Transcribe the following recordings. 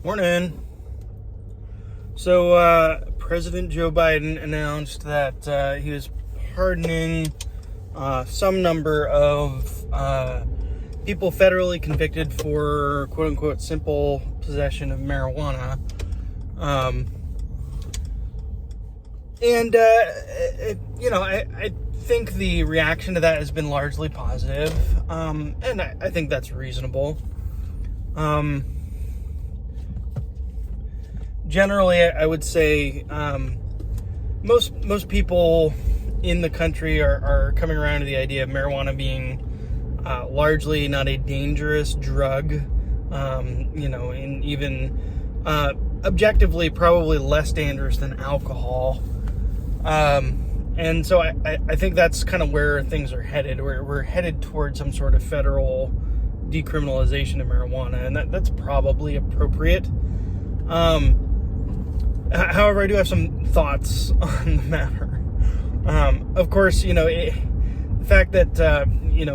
Morning. So, President Joe Biden announced that he was pardoning some number of people federally convicted for quote-unquote simple possession of marijuana. I think the reaction to that has been largely positive, and I think that's reasonable. Generally, I would say most people in the country are coming around to the idea of marijuana being largely not a dangerous drug, and even objectively probably less dangerous than alcohol. And so I think that's kind of where things are headed. We're headed towards some sort of federal decriminalization of marijuana, and that's probably appropriate. However, I do have some thoughts on the matter. Of course, the fact that,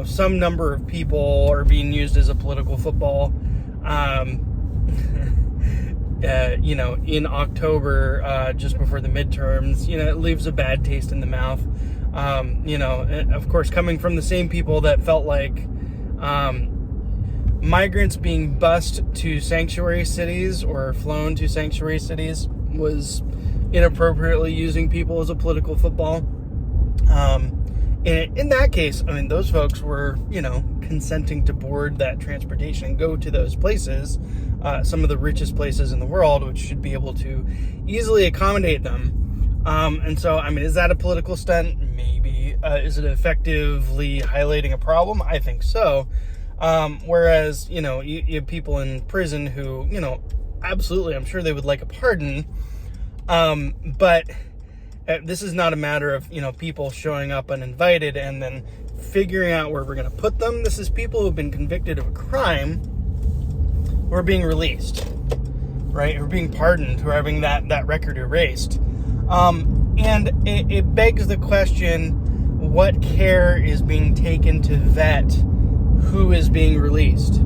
some number of people are being used as a political football, in October, just before the midterms, it leaves a bad taste in the mouth. Of course, coming from the same people that felt like migrants being bused to sanctuary cities or flown to sanctuary cities was inappropriately using people as a political football. In that case, those folks were, consenting to board that transportation and go to those places, some of the richest places in the world, which should be able to easily accommodate them. And so, is that a political stunt? Maybe. Is it effectively highlighting a problem? I think so. Whereas, you have people in prison who, absolutely, I'm sure they would like a pardon. But this is not a matter of, people showing up uninvited and then figuring out where we're going to put them. This is people who've been convicted of a crime who are being released, right? Who are being pardoned, who are having that record erased. And it begs the question, what care is being taken to vet who is being released?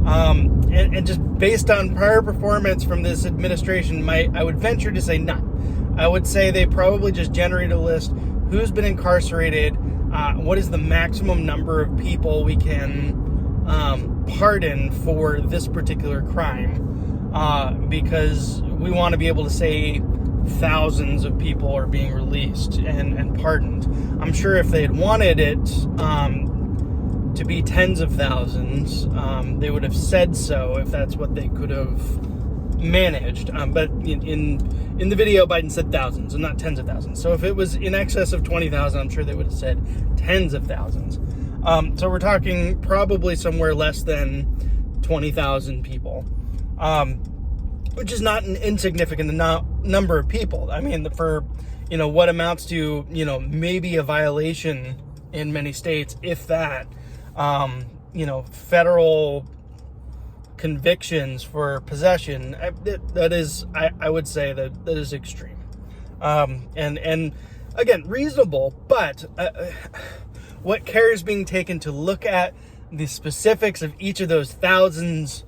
And just based on prior performance from this administration, I would venture to say not. I would say they probably just generate a list. Who's been incarcerated? What is the maximum number of people we can pardon for this particular crime? Because we want to be able to say thousands of people are being released and pardoned. I'm sure if they had wanted it to be tens of thousands, they would have said so if that's what they could have managed. But in the video, Biden said thousands and not tens of thousands. So if it was in excess of 20,000, I'm sure they would have said tens of thousands. So we're talking probably somewhere less than 20,000 people, which is not an insignificant number of people. For, what amounts to, maybe a violation in many states, if that, federal convictions for possession, that is, I would say that is extreme. And again, reasonable, but what care is being taken to look at the specifics of each of those thousands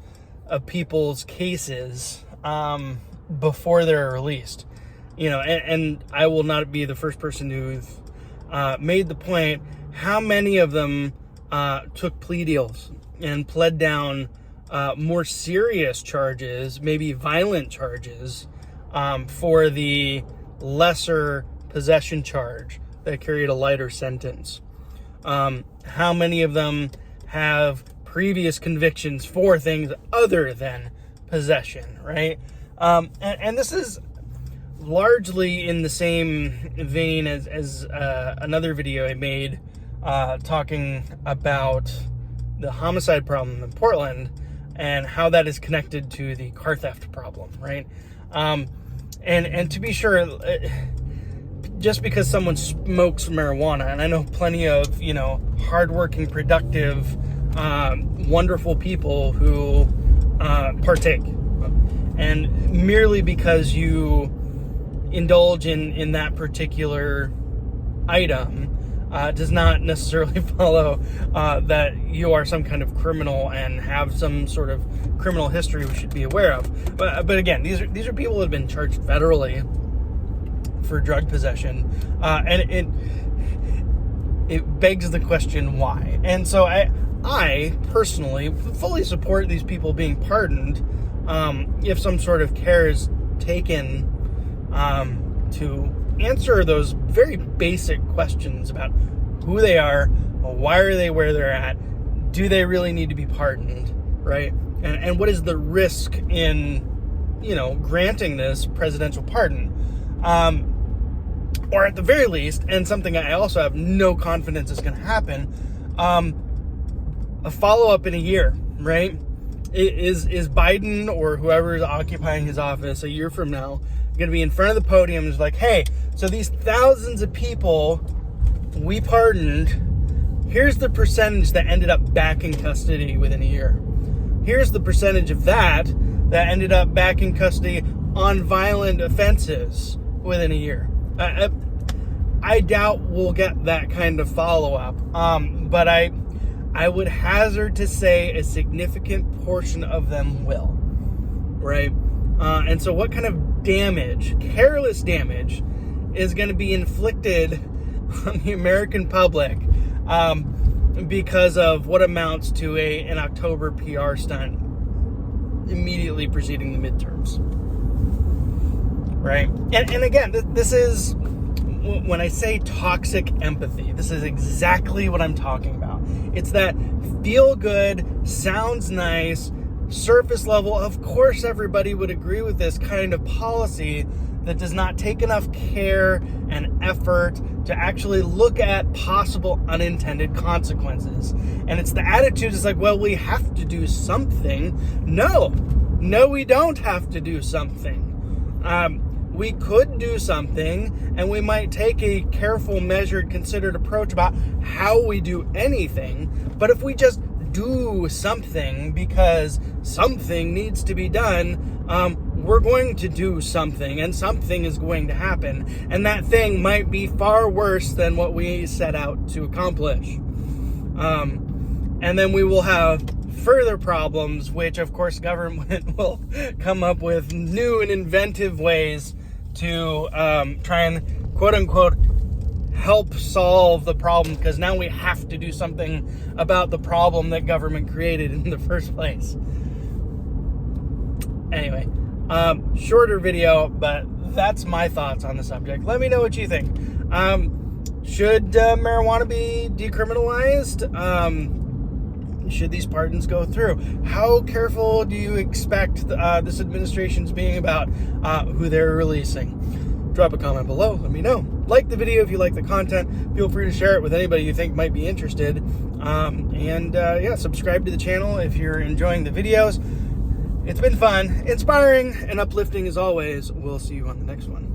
of people's cases before they're released? And I will not be the first person who've made the point, how many of them took plea deals and pled down more serious charges, maybe violent charges, for the lesser possession charge that carried a lighter sentence. How many of them have previous convictions for things other than possession, right? And this is largely in the same vein as another video I made talking about the homicide problem in Portland and how that is connected to the car theft problem, right? And to be sure, just because someone smokes marijuana, and I know plenty of, hardworking, productive, wonderful people who partake, and merely because you indulge in that particular item does not necessarily follow that you are some kind of criminal and have some sort of criminal history we should be aware of. But again, these are people who have been charged federally for drug possession, and it begs the question why. And so I personally fully support these people being pardoned if some sort of care is taken to answer those very basic questions about who they are, why are they where they're at, do they really need to be pardoned, right? And what is the risk in, granting this presidential pardon? Or at the very least, and something I also have no confidence is going to happen, a follow-up in a year, right? Is Biden or whoever is occupying his office a year from now going to be in front of the podium and is like, hey, so these thousands of people we pardoned, here's the percentage that ended up back in custody within a year. Here's the percentage of that ended up back in custody on violent offenses within a year. I doubt we'll get that kind of follow-up, but I would hazard to say a significant portion of them will, right? And so what kind of damage, careless damage, is going to be inflicted on the American public because of what amounts to an October PR stunt immediately preceding the midterms, right? And again, this is, when I say toxic empathy, this is exactly what I'm talking about. It's that feel good, sounds nice, surface level, of course everybody would agree with this kind of policy that does not take enough care and effort to actually look at possible unintended consequences. And it's the attitude is like, well, we have to do something. No, we don't have to do something. We could do something, and we might take a careful, measured, considered approach about how we do anything. But if we just do something because something needs to be done, we're going to do something, and something is going to happen. And that thing might be far worse than what we set out to accomplish. And then we will have further problems, which of course government will come up with new and inventive ways to try and quote unquote help solve the problem, because now we have to do something about the problem that government created in the first place. Anyway, shorter video, but that's my thoughts on the subject. Let me know what you think. Should marijuana be decriminalized? Should these pardons go through? How careful do you expect this administration's being about who they're releasing? Drop a comment below. Let me know. Like the video if you like the content. Feel free to share it with anybody you think might be interested. Yeah, subscribe to the channel if you're enjoying the videos. It's been fun, inspiring, and uplifting as always. We'll see you on the next one.